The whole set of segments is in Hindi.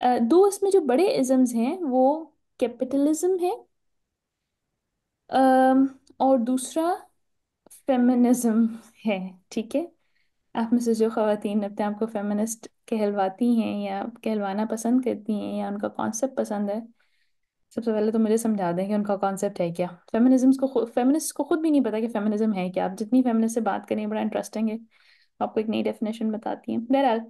दो इसमें जो बड़े इज़म्स हैं वो कैपिटलिज्म है, और दूसरा फेमिनिज्म है। ठीक है। आप में से जो खवातीन अपने आप को फेमिनिस्ट कहलवाती हैं या कहलवाना पसंद करती हैं या उनका कॉन्सेप्ट पसंद है, सबसे पहले तो मुझे समझा दें कि उनका कॉन्सेप्ट है क्या। फेमिनिस्ट को खुद भी नहीं पता कि फेमिनिज्म है क्या। आप जितनी फेमिनिस्ट से बात करें बड़ा इंटरेस्टिंग है, आपको एक नई डेफिनेशन बताती हैं। बहरहाल,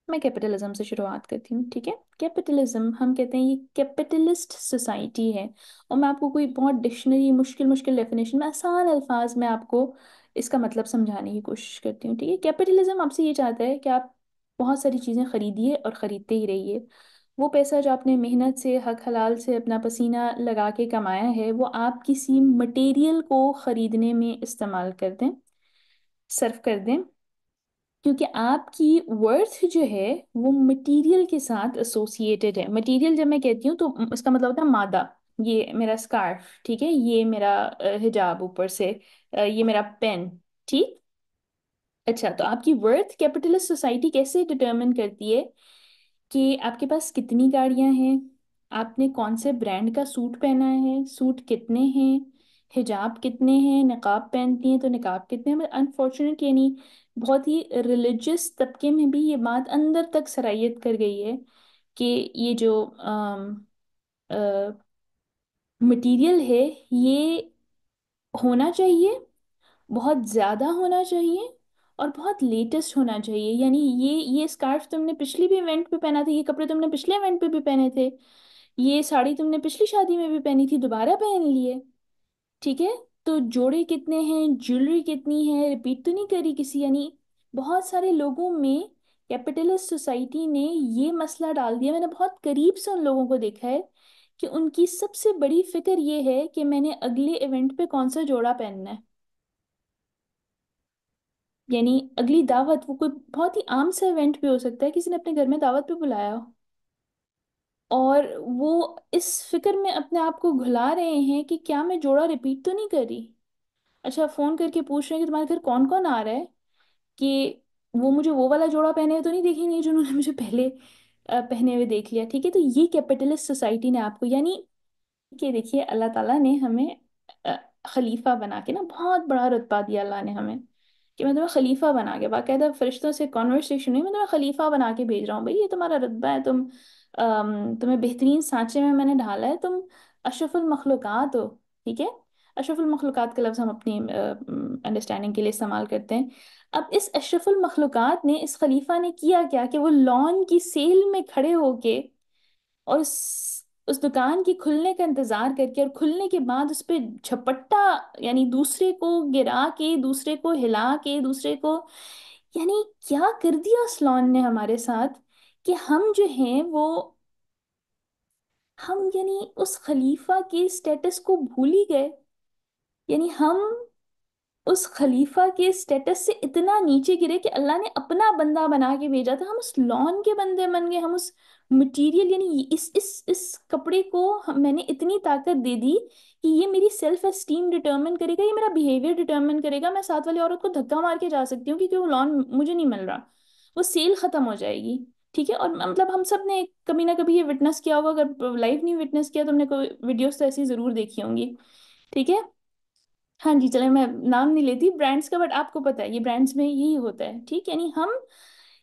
मैं कैपिटलिज्म से शुरुआत करती हूँ। ठीक है। कैपिटलिज्म, हम कहते हैं ये कैपिटलिस्ट सोसाइटी है। और मैं आपको कोई बहुत डिक्शनरी मुश्किल मुश्किल डेफिनेशन में आसान अल्फाज में आपको इसका मतलब समझाने की कोशिश करती हूँ। ठीक है। कैपिटलिज्म आपसे ये चाहता है कि आप बहुत सारी चीज़ें खरीदिए और ख़रीदते ही रहिए। वो पैसा जो आपने मेहनत से, हक हलाल से, अपना पसीना लगा के कमाया है, वो आप किसी मटेरियल को ख़रीदने में इस्तेमाल कर दें, सर्फ कर दें। क्योंकि आपकी वर्थ जो है वो मटेरियल के साथ एसोसिएटेड है। मटेरियल जब मैं कहती हूँ तो इसका मतलब होता है मादा। ये मेरा स्कार्फ, ठीक है, ये मेरा हिजाब ऊपर से, ये मेरा पेन। ठीक। अच्छा, तो आपकी वर्थ कैपिटलिस्ट सोसाइटी कैसे डिटरमिन करती है कि आपके पास कितनी गाड़ियां हैं, आपने कौन से ब्रांड का सूट पहना है, सूट कितने हैं, हिजाब कितने हैं, नकाब पहनती हैं तो नकाब कितने हैं। अनफॉर्चुनेट यानी बहुत ही रिलीजियस तबके में भी ये बात अंदर तक सरायत कर गई है कि ये जो मटेरियल है ये होना चाहिए, बहुत ज़्यादा होना चाहिए और बहुत लेटेस्ट होना चाहिए। यानी ये स्कार्फ तुमने पिछली भी इवेंट पे पहना था, ये कपड़े तुमने पिछले इवेंट पे भी पहने थे, ये साड़ी तुमने पिछली शादी में भी पहनी थी, दोबारा पहन लिए। ठीक है। तो जोड़े कितने हैं, ज्वेलरी कितनी है, रिपीट तो नहीं करी किसी। यानी बहुत सारे लोगों में कैपिटलिस्ट सोसाइटी ने ये मसला डाल दिया। मैंने बहुत करीब से उन लोगों को देखा है कि उनकी सबसे बड़ी फिक्र ये है कि मैंने अगले इवेंट पे कौन सा जोड़ा पहनना है। यानी अगली दावत, वो कोई बहुत ही आम सा इवेंट भी हो सकता है, किसी ने अपने घर में दावत पे बुलाया हो, और वो इस फिक्र में अपने आप को घुला रहे हैं कि क्या मैं जोड़ा रिपीट तो नहीं करी। अच्छा, फोन करके पूछ रहे हैं कि तुम्हारे घर कौन कौन आ रहा है, कि वो मुझे वो वाला जोड़ा पहने हुए तो नहीं देखेंगे जो उन्होंने मुझे पहले पहने हुए देख लिया। ठीक है। तो ये कैपिटलिस्ट सोसाइटी ने आपको, यानी कि देखिए, अल्लाह ताला ने हमें अ, खलीफा बना के ना बहुत बड़ा रुतबा दिया अल्लाह ने हमें, कि मैं तुम्हें खलीफा बना के, बाकायदा फरिश्तों से कॉन्वर्सेशन हुई, मैं तुम्हें खलीफा बना के भेज रहा हूँ भाई, ये तुम्हारा रुतबा है, तुम्हें बेहतरीन सांचे में मैंने ढाला है, तुम अशरफुल मखलूकात हो। ठीक है। अशरफुल मखलूकात का लफ्ज़ हम अपनी अंडरस्टैंडिंग के लिए इस्तेमाल करते हैं। अब इस अशरफुल मखलूकात ने, इस खलीफा ने किया क्या कि वो लॉन की सेल में खड़े होके और उस दुकान के खुलने का इंतजार करके, और खुलने के बाद उस पे झपट्टा, यानी दूसरे को गिरा के, दूसरे को हिला के, दूसरे को, यानी क्या कर दिया उस लॉन ने हमारे साथ कि हम जो हैं वो, हम यानी उस खलीफा के स्टेटस को भूल ही गए। यानी हम उस खलीफा के स्टेटस से इतना नीचे गिरे कि अल्लाह ने अपना बंदा बना के भेजा था, हम उस लॉन के बंदे बन गए, हम उस मटेरियल, यानी इस कपड़े को मैंने इतनी ताकत दे दी कि ये मेरी सेल्फ एस्टीम डिटर्मिन करेगा, ये मेरा बिहेवियर डिटर्मिन करेगा। मैं साथ वाली औरत को धक्का मार के जा सकती हूँ क्योंकि वो लॉन मुझे नहीं मिल रहा, वो सेल खत्म हो जाएगी। ठीक है। और मतलब हम सब ने कभी ना कभी ये विटनेस किया होगा, अगर लाइव नहीं विटनेस किया तो हमने कोई वीडियोस तो ऐसी जरूर देखी होंगी। ठीक है। हाँ जी, चले, मैं नाम नहीं लेती ब्रांड्स का, बट आपको पता है ये ब्रांड्स में यही होता है। ठीक। यानी हम,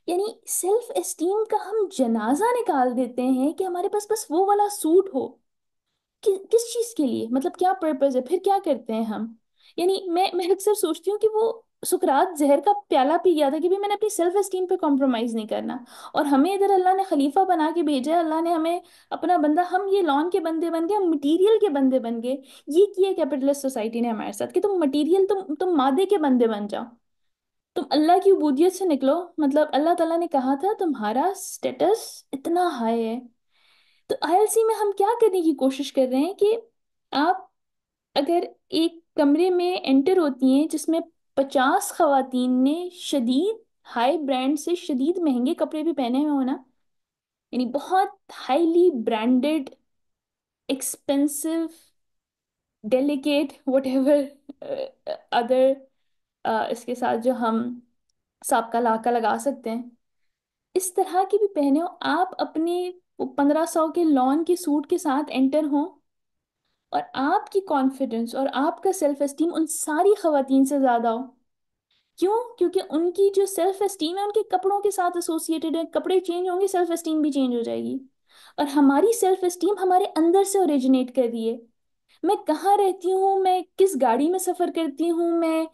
यानी सेल्फ एस्टीम का हम जनाजा निकाल देते हैं कि हमारे पास बस वो वाला सूट हो। किस चीज के लिए, मतलब क्या पर्पस है, फिर क्या करते हैं हम। यानी मैं अक्सर सोचती हूँ कि वो सुकरात जहर का प्याला पी गया था कि भाई मैंने अपनी सेल्फ एस्टीम पे कॉम्प्रोमाइज नहीं करना। और हमें इधर अल्लाह ने खलीफा बना के भेजा है, अल्लाह ने हमें अपना बंदा, हम ये लॉन के बंदे बन गए, हम मटीरियल के बंदे बन गए। ये किया कैपिटलिस्ट सोसाइटी ने हमारे साथ कि तुम मटीरियल, तुम मादे के बंदे बन जाओ, तुम अल्लाह की उबूदियत से निकलो। मतलब अल्लाह ताला ने कहा था तुम्हारा स्टेटस इतना हाई है। तो आईएलसी में हम क्या करने की कोशिश कर रहे हैं कि आप अगर एक कमरे में एंटर होती हैं जिसमें 50 खवातीन ने शदीद हाई ब्रांड से शदीद महंगे कपड़े भी पहने हुए होना, यानी बहुत highly branded, expensive, delicate, what ever other इसके साथ जो हम साबका लाका लगा सकते हैं, इस तरह की भी पहने हो आप अपने वो 1500 के लॉन के सूट के साथ एंटर हो, और आपकी कॉन्फिडेंस और आपका सेल्फ एस्टीम उन सारी खवातीन से ज्यादा हो। क्यों? क्योंकि उनकी जो सेल्फ एस्टीम है उनके कपड़ों के साथ एसोसिएटेड है, कपड़े चेंज होंगे सेल्फ एस्टीम भी चेंज हो जाएगी। और हमारी सेल्फ एस्टीम हमारे अंदर से ओरिजिनेट कर रही है। मैं कहाँ रहती हूँ, मैं किस गाड़ी में सफर करती हूँ, मैं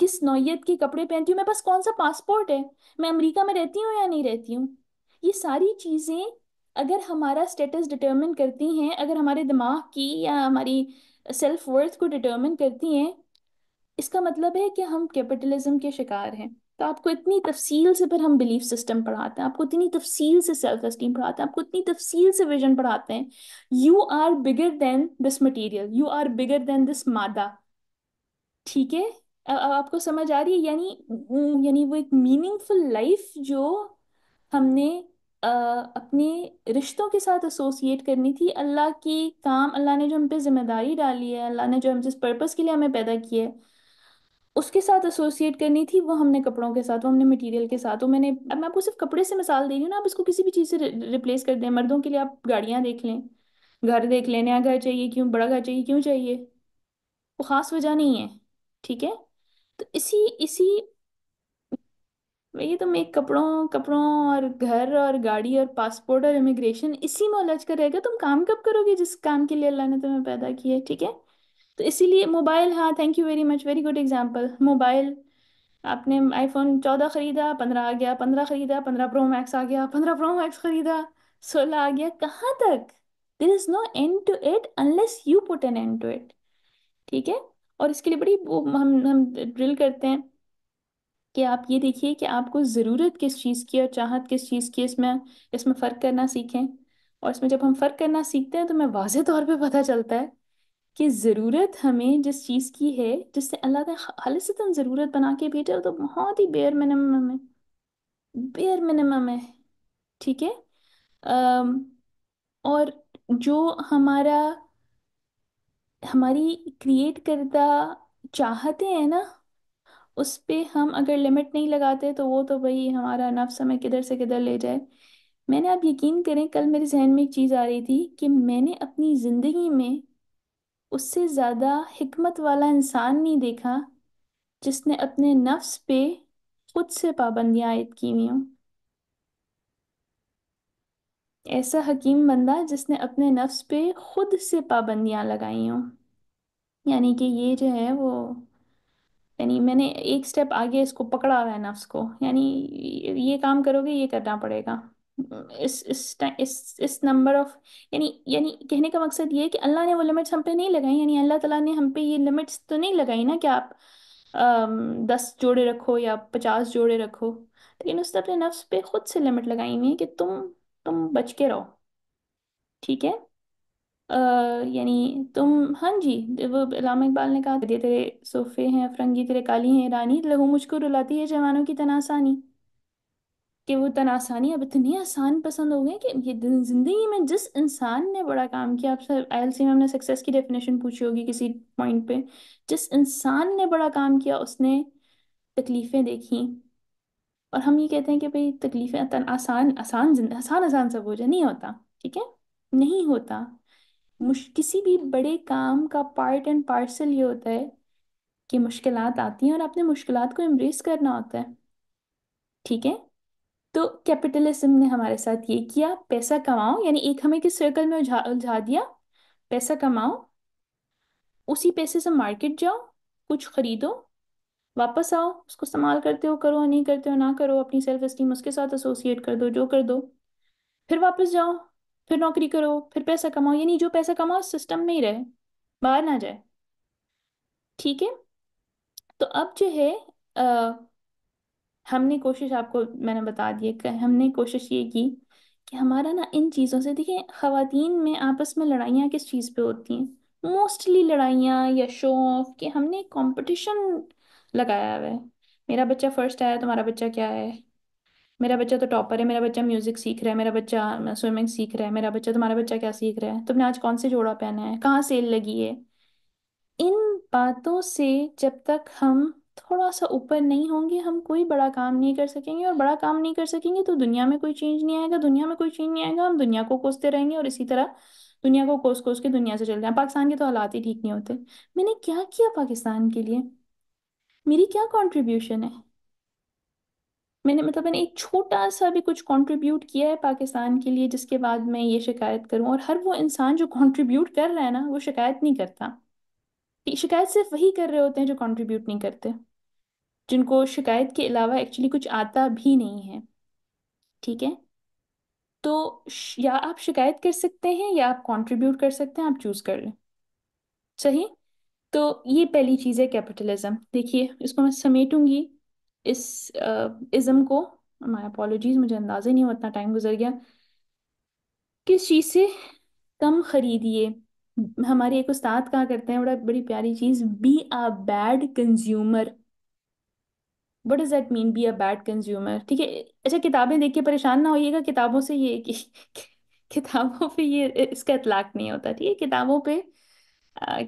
किस नौयत के कपड़े पहनती हूँ, मेरे पास कौन सा पासपोर्ट है, मैं अमेरिका में रहती हूँ या नहीं रहती हूँ, ये सारी चीजें अगर हमारा स्टेटस डिटरमिन करती हैं, अगर हमारे दिमाग की या हमारी सेल्फ वर्थ को डिटरमिन करती हैं, इसका मतलब है कि हम कैपिटलिज्म के शिकार हैं। तो आपको इतनी तफसील से फिर हम बिलीफ सिस्टम पढ़ाते हैं, आपको इतनी तफसील से सेल्फ एस्टीम पढ़ाते हैं, आपको इतनी तफसील से विजन पढ़ाते हैं। You are bigger than this material, you are bigger than this matter. ठीक है? अब आपको समझ आ रही है? यानी वो एक मीनिंगफुल लाइफ जो हमने अपने रिश्तों के साथ एसोसिएट करनी थी, अल्लाह की काम, अल्लाह ने जो हम पे जिम्मेदारी डाली है, अल्लाह ने जो हम जिस पर्पस के लिए हमें पैदा किया है उसके साथ एसोसिएट करनी थी, वो हमने कपड़ों के साथ, वो हमने मटेरियल के साथ, वो मैंने, अब मैं आपको सिर्फ कपड़े से मिसाल दे रही हूँ ना, आप इसको किसी भी चीज़ से रिप्लेस कर दें। मर्दों के लिए आप गाड़ियां देख लें, घर देख लें, नया घर चाहिए, क्यों बड़ा घर चाहिए, क्यों चाहिए? वो खास वजह नहीं है। ठीक है? तो इसी इसी ये तो मैं कपड़ों कपड़ों और घर और गाड़ी और पासपोर्ट और इमिग्रेशन इसी में उलझ कर रहेगा, तुम काम कब करोगे जिस काम के लिए अल्लाह ने तुम्हें पैदा किया है? ठीक है? तो इसीलिए मोबाइल, हाँ, thank you very much, very good example. Mobile, आपने आईफोन 14 खरीदा, 15 आ गया, 15 खरीदा, 15 प्रो मैक्स आ गया, 15 प्रो मैक्स खरीदा, 16 आ गया, कहाँ तक? There is no end to it unless you put an end to it. ठीक है? और इसके लिए बड़ी हम ड्रिल करते हैं कि आप ये देखिए कि आपको ज़रूरत किस चीज़ की और चाहत किस चीज़ की, इसमें इसमें फ़र्क करना सीखें। और इसमें जब हम फ़र्क करना सीखते हैं तो हमें वाज़े तौर पे पता चलता है कि ज़रूरत हमें जिस चीज़ की है, जिससे अल्लाह ने खालिसतन ज़रूरत बना के भेजा, वो तो बहुत ही बेयर मिनिमम है, बेयर मिनिमम है। ठीक है? अम, और जो हमारा हमारी क्रिएट करदा चाहते हैं ना, उस पे हम अगर लिमिट नहीं लगाते तो वो तो भाई हमारा नफ्स हमें किधर से किधर ले जाए। मैंने, आप यकीन करें, कल मेरे जहन में एक चीज़ आ रही थी कि मैंने अपनी ज़िंदगी में उससे ज़्यादा हिकमत वाला इंसान नहीं देखा जिसने अपने नफ्स पे खुद से पाबंदियां आयद की हुई हों। ऐसा हकीम बंदा जिसने अपने नफ्स पे खुद से पाबंदियां लगाई हों। यानी कि ये जो है वो, यानी मैंने एक स्टेप आगे इसको पकड़ा हुआ है नफ्स को, यानी ये काम करोगे, ये करना पड़ेगा, इस नंबर ऑफ, यानी कहने का मकसद ये है कि अल्लाह ने वो लिमिट्स हम पे नहीं लगाई। यानी अल्लाह ताला ने हम पे ये लिमिट्स तो नहीं लगाई ना कि आप 10 जोड़े रखो या 50 जोड़े रखो, लेकिन उसने अपने नफ्स पे खुद से लिमिट लगाई हुई है कि तुम बच के रहो। ठीक है? अ, यानी तुम, हाँ जी, वो अल्लामा इकबाल ने कहा, दिए तेरे सोफे हैं अफरंगी, तेरे काली हैं रानी, लहू मुझको रुलाती है जवानों की तनासानी। कि वो तनासानी अब इतनी आसान पसंद हो गई कि ये जिंदगी में जिस इंसान ने बड़ा काम किया, आपसे आईएलसी में हमने सक्सेस की डेफिनेशन पूछी होगी किसी पॉइंट पे, जिस इंसान ने बड़ा काम किया उसने तकलीफें देखी। और हम ये कहते हैं कि भाई तकलीफें आसान आसान आसान आसान सब हो जाए, नहीं होता। ठीक है? नहीं होता। किसी भी बड़े काम का पार्ट एंड पार्सल ये होता है कि मुश्किलात आती हैं और अपने मुश्किलात को एम्ब्रेस करना होता है। ठीक है? तो कैपिटलिज्म ने हमारे साथ ये किया, पैसा कमाओ, यानी एक हमें किस सर्कल में उलझा उलझा दिया, पैसा कमाओ, उसी पैसे से मार्केट जाओ, कुछ खरीदो, वापस आओ, उसको इस्तेमाल करते हो करो, नहीं करते हो ना करो, अपनी सेल्फ एस्टीम उसके साथ एसोसिएट कर दो जो कर दो, फिर वापस जाओ, फिर नौकरी करो, फिर पैसा कमाओ, यानी जो पैसा कमाओ सिस्टम में ही रहे, बाहर ना जाए। ठीक है? तो अब जो है, हमने कोशिश, आपको मैंने बता दिया कि हमने कोशिश ये की कि हमारा ना इन चीज़ों से, देखिए खवातीन में आपस में लड़ाइयाँ किस चीज़ पे होती हैं, मोस्टली लड़ाइयाँ या शो ऑफ, कि हमने कंपटीशन लगाया हुआ है। मेरा बच्चा फर्स्ट आया, तुम्हारा बच्चा क्या है? मेरा बच्चा तो टॉपर है, मेरा बच्चा म्यूजिक सीख रहा है, मेरा बच्चा स्विमिंग सीख रहा है, मेरा बच्चा, तुम्हारा बच्चा क्या सीख रहा है, तुमने आज कौन से जोड़ा पहना है, कहाँ सेल लगी है? इन बातों से जब तक हम थोड़ा सा ऊपर नहीं होंगे, हम कोई बड़ा काम नहीं कर सकेंगे, और बड़ा काम नहीं कर सकेंगे तो दुनिया में कोई चेंज नहीं आएगा, दुनिया में कोई चेंज नहीं आएगा, हम दुनिया को कोसते रहेंगे, और इसी तरह दुनिया को कोस कोस के दुनिया से चल जाए। पाकिस्तान के तो हालात ही ठीक नहीं होते। मैंने क्या किया पाकिस्तान के लिए? मेरी क्या कंट्रीब्यूशन है? मैंने एक छोटा सा भी कुछ कंट्रीब्यूट किया है पाकिस्तान के लिए जिसके बाद मैं ये शिकायत करूं? और हर वो इंसान जो कंट्रीब्यूट कर रहा है ना, वो शिकायत नहीं करता। ये शिकायत सिर्फ वही कर रहे होते हैं जो कंट्रीब्यूट नहीं करते, जिनको शिकायत के अलावा एक्चुअली कुछ आता भी नहीं है। ठीक है? तो या आप शिकायत कर सकते हैं या आप कंट्रीब्यूट कर सकते हैं, आप चूज कर लें। सही? तो ये पहली चीज है कैपिटलिज्म। देखिए, इसको मैं समेटूंगी इस इज्म को। माय अपोलॉजीज, मुझे अंदाजा ही नहीं हुआ, इतना टाइम गुजर गया। किस चीज से कम खरीदिए। हमारे एक उस्ताद कहा करते हैं, बड़ा बड़ी प्यारी चीज, be a bad consumer. What does that mean, be a bad consumer? ठीक है। अच्छा, किताबें देख के परेशान ना होइएगा, किताबों से ये कि किताबों पे ये इसका इतलाक नहीं होता। ठीक है? किताबों पे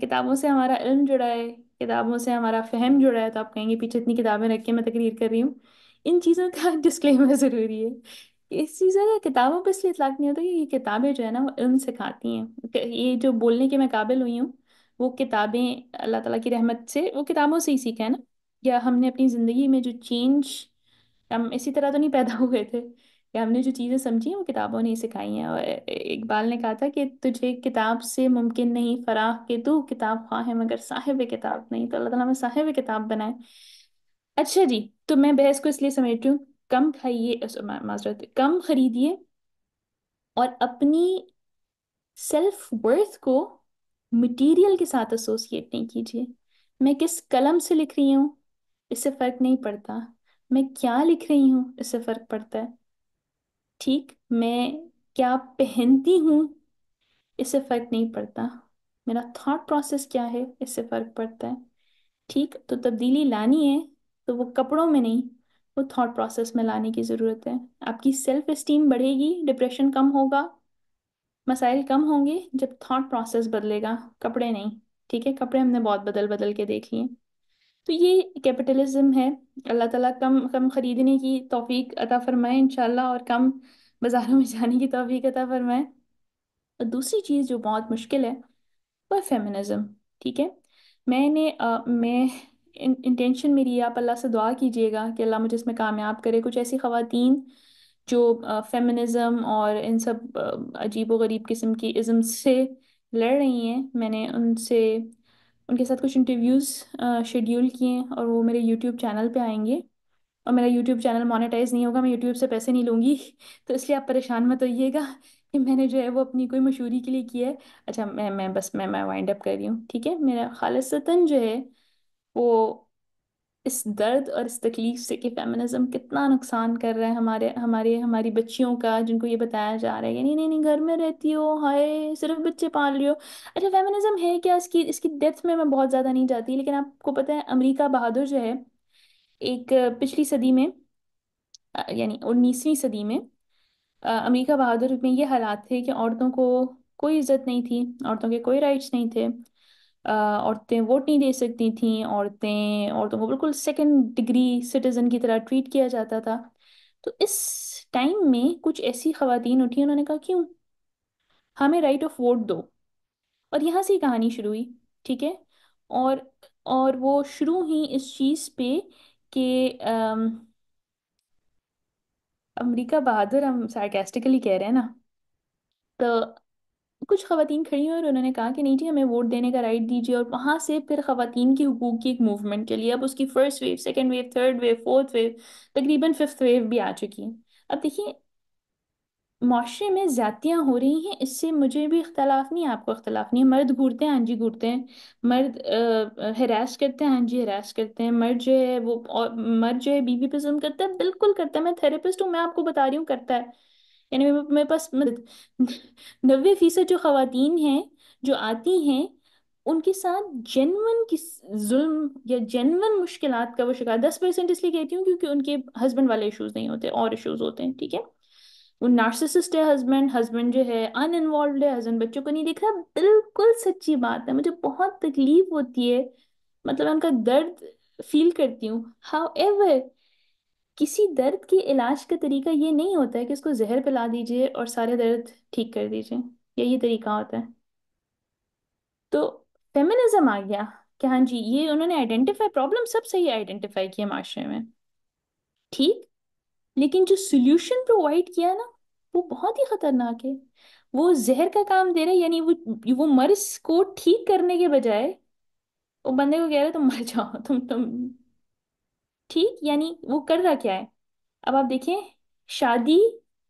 किताबों से हमारा इल्म जुड़ा है, किताबों से हमारा फहम जुड़ा है। तो आप कहेंगे पीछे इतनी किताबें रख के मैं तकरीर कर रही हूँ। इन चीज़ों का डिस्क्लेमर ज़रूरी है। इस चीज़ों का किताबों पे इसलिए इतलाक नहीं होता कि ये किताबें जो है ना, वो इल्म सिखाती हैं। ये जो बोलने के मैं काबिल हुई हूँ, वो किताबें, अल्लाह ताला की रहमत से वो किताबों से ही सीखा है ना। या हमने अपनी ज़िंदगी में जो चेंज, हम इसी तरह तो नहीं पैदा हुए थे, या हमने जो चीज़ें समझी हैं वो किताबों ने ही सिखाई हैं। और इकबाल ने कहा था कि तुझे किताब से मुमकिन नहीं फराह, कि तू किताब ख्वाह है मगर साहिब किताब नहीं। तो अल्लाह ताला हमें साहिब किताब बनाए। अच्छा जी, तो मैं बहस को इसलिए समेट रही हूँ, कम खाइए, माजरत, कम खरीदिए, और अपनी सेल्फ वर्थ को मटेरियल के साथ एसोसिएट नहीं कीजिए। मैं किस कलम से लिख रही हूँ, इससे फर्क नहीं पड़ता। मैं क्या लिख रही हूँ, इससे फर्क पड़ता है। ठीक? मैं क्या पहनती हूँ, इससे फर्क नहीं पड़ता। मेरा थॉट प्रोसेस क्या है, इससे फर्क पड़ता है। ठीक? तो तब्दीली लानी है तो वो कपड़ों में नहीं, वो थॉट प्रोसेस में लाने की ज़रूरत है। आपकी सेल्फ एस्टीम बढ़ेगी, डिप्रेशन कम होगा, मसाइल कम होंगे जब थॉट प्रोसेस बदलेगा, कपड़े नहीं। ठीक है? कपड़े हमने बहुत बदल बदल के देख लिए। तो ये कैपिटलिज्म है। अल्लाह ताला कम कम खरीदने की तौफीक अता फरमाए इंशाल्लाह, और कम बाजारों में जाने की तौफीक अता फरमाए। और दूसरी चीज़ जो बहुत मुश्किल है, वो है फेमिनिज्म। ठीक है? मैं इंटेंशन मेरी है, आप अल्लाह से दुआ कीजिएगा कि अल्लाह मुझे इसमें कामयाब करे। कुछ ऐसी ख़वातीन जो फेमिनिज्म और इन सब अजीब व गरीब किस्म की इज़म से लड़ रही हैं, मैंने उनसे उनके साथ कुछ इंटरव्यूज़ शेड्यूल किए हैं, और वो मेरे यूट्यूब चैनल पे आएंगे। और मेरा यूट्यूब चैनल मोनेटाइज नहीं होगा, मैं यूट्यूब से पैसे नहीं लूंगी। तो इसलिए आप परेशान मत होइएगा कि मैंने जो है वो अपनी कोई मशहूरी के लिए किया है। अच्छा, मैं वाइंड अप कर रही हूँ। ठीक है? मेरा खालिसतन जो है वो इस दर्द और इस तकलीफ से कि फेमिनिज्म कितना नुकसान कर रहा है हमारे हमारे हमारी बच्चियों का, जिनको ये बताया जा रहा है कि नहीं नहीं नहीं, घर में रहती हो, हाय सिर्फ बच्चे पाल रही हो। अच्छा, फेमिनिज्म है क्या? इसकी इसकी डेप्थ में मैं बहुत ज़्यादा नहीं जाती, लेकिन आपको पता है अमेरिका बहादुर जो है, एक पिछली सदी में, यानी 19वीं सदी में, अमेरिका बहादुर में ये हालात थे कि औरतों को कोई इज्जत नहीं थी, औरतों के कोई राइट्स नहीं थे। औरतें वोट नहीं दे सकती थीं, औरतों को बिल्कुल सेकंड डिग्री सिटीजन की तरह ट्रीट किया जाता था। तो इस टाइम में कुछ ऐसी खवातीन उठी, उन्होंने कहा क्यों, हमें राइट ऑफ वोट दो। और यहाँ से ही कहानी शुरू हुई। ठीक है? और और वो शुरू ही इस चीज़ पे कि अमेरिका बहादुर, हम सार्केस्टिकली कह रहे हैं ना। तो कुछ खवातीन खड़ी हुई और उन्होंने कहा कि नहीं जी, हमें वोट देने का राइट दीजिए। और वहां से फिर खवातीन की हुकूक की एक मूवमेंट चली। अब उसकी first wave, second wave, third wave, fourth wave, तकरीबन फिफ्थ वेव भी आ चुकी है। अब देखिए, माशरे में ज्यादतियां हो रही हैं, इससे मुझे भी इख्तलाफ नहीं है, आपको इख्तलाफ नहीं है। मर्द घूरते हैं, हाँ जी घूरते हैं। मर्द हरास करते हैं, हाँ जी हरास करते हैं। मर्द जो है वो, और मर्द जो है बीवी पे जुल्म करता है, बिल्कुल करता है। मैं थेरेपिस्ट हूँ, मैं आपको बता रही हूँ करता है। यानी मेरे पास 90% जो खवातीन हैं जो आती हैं, उनके साथ जेन्युइन किस जुल्म या जेन्युइन मुश्किलात का वो शिकार, 10% इसलिए कहती हूँ क्योंकि उनके हस्बैंड वाले इश्यूज नहीं होते, और इश्यूज होते हैं। ठीक है? वो नार्सिसिस्ट है हस्बैंड, हस्बैंड जो है अनइन्वॉल्व है, हस्बैंड बच्चों को नहीं देख रहा। बिल्कुल सच्ची बात है, मुझे बहुत तकलीफ होती है। मतलब उनका दर्द फील करती हूँ। हाउएवर, किसी दर्द के इलाज का तरीका ये नहीं होता है कि उसको जहर पिला दीजिए और सारे दर्द ठीक कर दीजिए, यही तरीका होता है। तो फेमिनिज्म आ गया कि हाँ जी, ये उन्होंने आइडेंटिफाई, प्रॉब्लम सब सही आइडेंटिफाई किया माशरे में, ठीक, लेकिन जो सोल्यूशन प्रोवाइड किया ना, वो बहुत ही खतरनाक है। वो जहर का काम दे रहे हैं, यानी वो मर्ज को ठीक करने के बजाय वो बंदे को कह रहे तुम मर जाओ, तुम ठीक, यानी वो कर रहा क्या है। अब आप देखें, शादी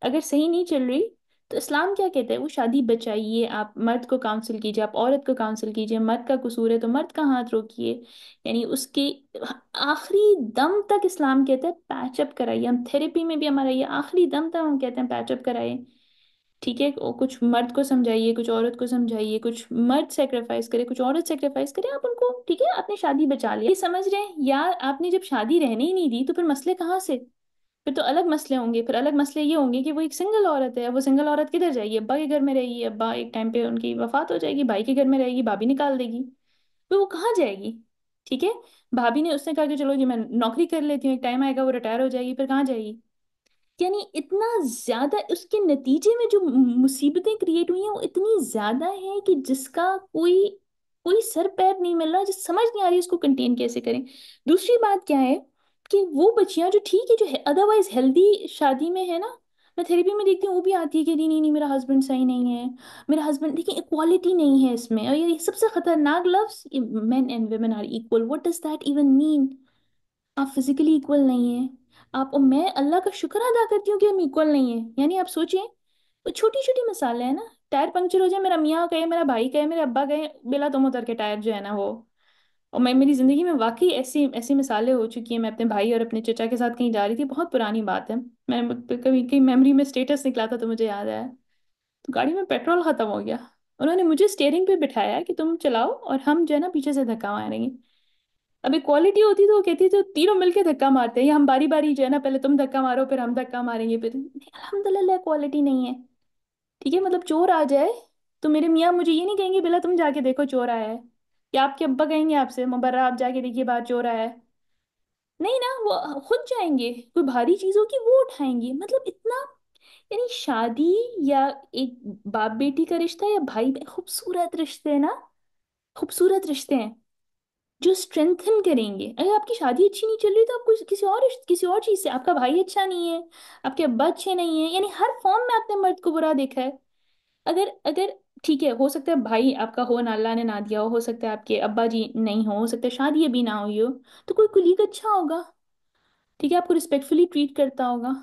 अगर सही नहीं चल रही, तो इस्लाम क्या कहता है, वो शादी बचाइए, आप मर्द को काउंसिल कीजिए, आप औरत को काउंसिल कीजिए, मर्द का कसूर है तो मर्द का हाथ रोकिए, यानी उसके आखिरी दम तक इस्लाम कहता है पैचअप कराइए। हम थेरेपी में भी हमारा ये आखिरी दम तक हम कहते हैं पैचअप कराइए, ठीक है। कुछ मर्द को समझाइए, कुछ औरत को समझाइए, कुछ मर्द सेक्रीफाइस करे, कुछ औरत सेक्रीफाइस करे, आप उनको, ठीक है, आपने शादी बचा लिया, ये समझ रहे हैं यार, आपने जब शादी रहने ही नहीं दी तो फिर मसले कहाँ से, फिर तो अलग मसले होंगे। फिर अलग मसले ये होंगे कि वो एक सिंगल औरत है, वो सिंगल औरत किधर जाएगी, अब्बा के घर में रहेगी, अब्बा एक टाइम पे उनकी वफात हो जाएगी, भाई के घर में रहेगी, भाभी निकाल देगी, फिर वो कहाँ जाएगी, ठीक है। भाभी ने उसने कहा कि चलो जी मैं नौकरी कर लेती हूँ, एक टाइम आएगा वो रिटायर हो जाएगी, फिर कहाँ जाएगी। यानी इतना ज्यादा उसके नतीजे में जो मुसीबतें क्रिएट हुई हैं वो इतनी ज्यादा है कि जिसका कोई कोई सर पैर नहीं मिल रहा, जिस समझ नहीं आ रही उसको कंटेन कैसे करें। दूसरी बात क्या है कि वो बच्चियां जो ठीक है, जो अदरवाइज हेल्दी शादी में है ना, मैं थेरेपी में देखती हूँ वो भी आती है कि नहीं नहीं नहीं मेरा हस्बैंड सही नहीं है, मेरा हस्बैंड, देखिए इक्वालिटी नहीं है इसमें, और ये सबसे खतरनाक लफ्ज, men and women are equal, what does that even mean. आप फिजिकली इक्वल नहीं है, आप और मैं अल्लाह का शुक्र अदा करती हूँ कि हम इक्वल नहीं है। यानी आप सोचिए, वो छोटी छोटी मिसालें हैं ना, टायर पंक्चर हो जाए, मेरा मियाँ कहे, मेरा भाई कहे, मेरे अब्बा कहे, बेला तुम उतर के टायर जो है ना वो, और मैं, मेरी जिंदगी में वाकई ऐसी ऐसी मिसालें हो चुकी हैं। मैं अपने भाई और अपने चचा के साथ कहीं जा रही थी, बहुत पुरानी बात है, मैं कभी कहीं मेमोरी में स्टेटस निकला था तो मुझे याद आया, तो गाड़ी में पेट्रोल खत्म हो गया, उन्होंने मुझे स्टेयरिंग पे बिठाया कि तुम चलाओ और हम जो है ना पीछे से धक्का मारेंगे। अब इक्वालिटी होती तो वो कहती तो तीनों मिलके धक्का मारते हैं, या हम बारी बारी जो है ना, पहले तुम धक्का मारो फिर हम धक्का मारेंगे, फिर अल्हम्दुलिल्लाह इक्वालिटी नहीं है, ठीक है। मतलब चोर आ जाए तो मेरे मियाँ मुझे ये नहीं कहेंगे बेला तुम जाके देखो चोर आया है, या आपके अब्बा कहेंगे आपसे मुबर्रा आप जाके देखिए बाहर चोर आया है, नहीं ना, वो खुद जाएंगे, कोई भारी चीज होगी वो उठाएंगे, मतलब इतना, यानी शादी या एक बाप बेटी का रिश्ता या भाई खूबसूरत रिश्ते हैं ना, खूबसूरत रिश्ते हैं जो स्ट्रेंथन करेंगे। अगर आपकी शादी अच्छी नहीं चल रही तो आपको किसी और चीज से, आपका भाई अच्छा नहीं है, आपके अब्बा अच्छे नहीं है, यानी हर फॉर्म में आपने मर्द को बुरा देखा है। अगर अगर ठीक है, हो सकता है भाई आपका हो ना, अल्लाह ने ना दिया हो सकता है आपके अब्बा जी नहीं हो सकता है शादी अभी ना हुई हो, तो कोई कुलीग अच्छा होगा, ठीक है, आपको रिस्पेक्टफुली ट्रीट करता होगा।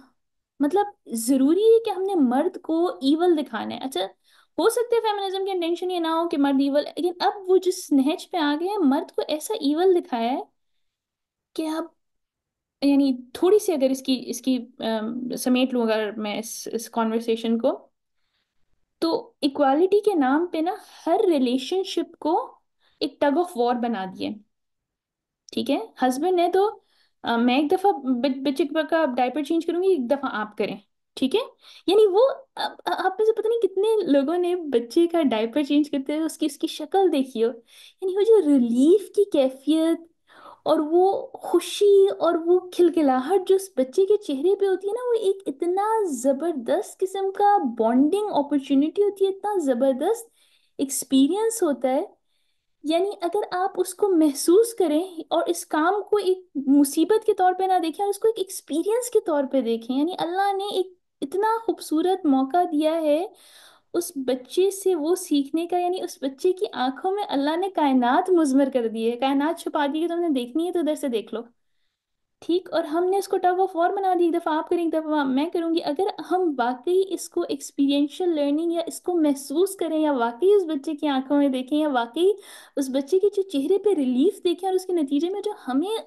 मतलब जरूरी है कि हमने मर्द को ईवल दिखाना है, अच्छा। हो सकता है फेमिनिज्म की इंटेंशन ये ना हो कि मर्द ईवल, लेकिन अब वो जिस नहज पे आ गए हैं, मर्द को ऐसा ईवल दिखाया है कि आप, यानी थोड़ी सी अगर इसकी इसकी समेट लूँ अगर मैं इस कॉन्वर्सेशन को, तो इक्वालिटी के नाम पे ना हर रिलेशनशिप को एक टग ऑफ वॉर बना दिए, ठीक है। हस्बैंड है तो मैं एक दफा बच्चे का डायपर चेंज करूंगी, एक दफा आप करें, ठीक है। यानी वो आप में से पता नहीं कितने लोगों ने बच्चे का डायपर चेंज करते हुए उसकी उसकी शक्ल देखी हो, यानी वो जो रिलीफ की कैफियत और वो खुशी और वो खिलखिलाहट जो उस बच्चे के चेहरे पे होती है ना, वो एक इतना जबरदस्त किस्म का बॉन्डिंग अपॉर्चुनिटी होती है, इतना जबरदस्त एक्सपीरियंस होता है। यानी अगर आप उसको महसूस करें और इस काम को एक मुसीबत के तौर पे ना देखें और उसको एक एक्सपीरियंस के तौर पे देखें, यानी अल्लाह ने एक इतना खूबसूरत मौका दिया है उस बच्चे से वो सीखने का, यानी उस बच्चे की आंखों में अल्लाह ने कायनात मुज़म्मर कर दी है, कायनात छुपा दी है कि तुमने देखनी है तो उधर से देख लो, ठीक। और हमने इसको टग ऑफ वॉर बना दी, एक दफा आप करें एक दफा मैं करूंगी। अगर हम वाकई इसको एक्सपीरियंशियल लर्निंग या इसको महसूस करें या वाकई उस बच्चे की आंखों में देखें या वाकई उस बच्चे के जो चेहरे पे रिलीफ देखें और उसके नतीजे में जो हमें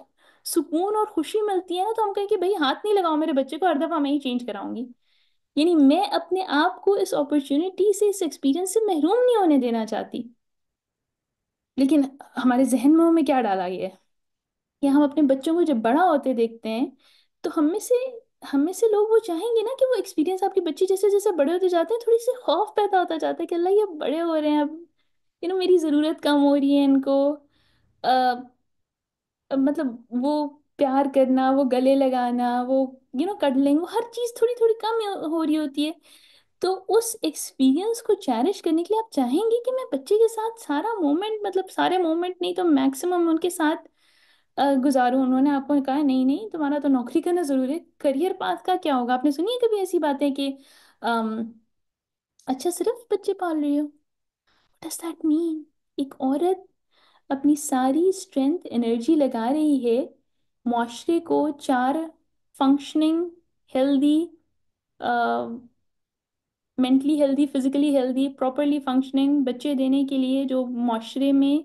सुकून और खुशी मिलती है ना, तो हम कहें कि भाई हाथ नहीं लगाओ मेरे बच्चे को, हर दफा मैं ही चेंज कराऊंगी। यानी मैं अपने आप को इस अपॉर्चुनिटी से, इस एक्सपीरियंस से महरूम नहीं होने देना चाहती। लेकिन हमारे जहन में क्या डाला गया है, या हम अपने बच्चों को जब बड़ा होते देखते हैं तो हम में से लोग वो चाहेंगे ना कि वो एक्सपीरियंस, आपके बच्चे जैसे जैसे बड़े होते जाते हैं थोड़ी सी खौफ पैदा होता जाता है कि अल्लाह ये बड़े हो रहे हैं अब, मेरी ज़रूरत कम हो रही है इनको, मतलब वो प्यार करना, वो गले लगाना, वो कडलिंग, वो हर चीज थोड़ी थोड़ी कम हो रही होती है। तो उस एक्सपीरियंस को चैरिश करने के लिए आप चाहेंगे कि मैं बच्चे के साथ सारा मोमेंट, मतलब सारे मोमेंट नहीं तो मैक्सिमम उनके साथ गुजारूं। उन्होंने आपको कहा नहीं नहीं तुम्हारा तो नौकरी करना जरूरी है, करियर पाथ का क्या होगा? आपने सुनी है कभी ऐसी बातें कि अम, अच्छा सिर्फ बच्चे पाल रही हो? डज दैट मीन एक औरत अपनी सारी स्ट्रेंथ एनर्जी लगा रही है मुआशरे को चार functioning, healthy, mentally healthy, physically healthy, properly functioning बच्चे देने के लिए, जो मुआशरे में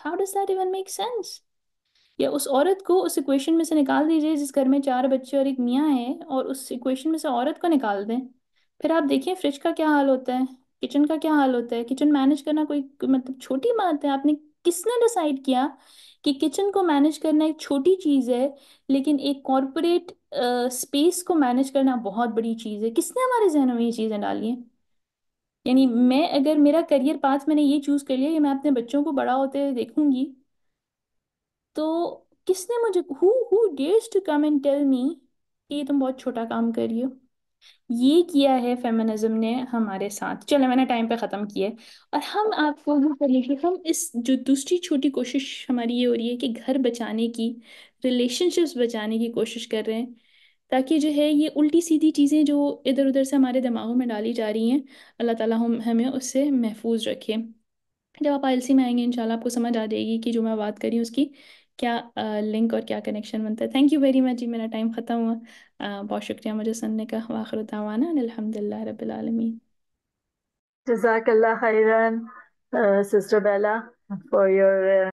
how does that even make sense? या उस औरत को उस इक्वेशन में से निकाल दीजिए जिस घर में चार बच्चे और एक मियाँ है, और उस इक्वेशन में से औरत को निकाल दें। फिर आप देखिए फ्रिज का क्या हाल होता है, किचन का क्या हाल होता है। किचन मैनेज करना कोई मतलब छोटी बात है? आपने किसने डिसाइड किया कि किचन को मैनेज करना एक छोटी चीज है, लेकिन एक कॉरपोरेट स्पेस को मैनेज करना बहुत बड़ी चीज है? किसने हमारे जहनों में ये चीजें डाली हैं? यानी मैं, अगर मेरा करियर पाथ मैंने ये चूज कर लिया कि मैं अपने बच्चों को बड़ा होते हुए देखूंगी, तो किसने मुझे, who dares to come and tell me कि ये तुम बहुत छोटा काम कर रही हो? ये किया है फेमिनिज्म ने हमारे साथ। चलो मैंने टाइम पे खत्म किया है। और हम आपको ये करिए कि हम इस जो दूसरी छोटी कोशिश हमारी ये हो रही है कि घर बचाने की, रिलेशनशिप्स बचाने की कोशिश कर रहे हैं, ताकि जो है ये उल्टी सीधी चीज़ें जो इधर उधर से हमारे दिमागों में डाली जा रही हैं, अल्लाह ताला हम हमें उससे महफूज रखे। जब आप आईएलसी में आएंगे इंशाल्लाह आपको समझ आ जाएगी कि जो मैं बात कर रही हूँ उसकी क्या लिंक और क्या कनेक्शन बनता है। थैंक यू वेरी मच जी, मेरा टाइम ख़त्म हुआ। बहुत शुक्रिया मुझे सुनने का। वाखिर दावाना अल्हम्दुलिल्लाह रब्बिल आलमीन। Jazakallah khairan, Sister Bella, for your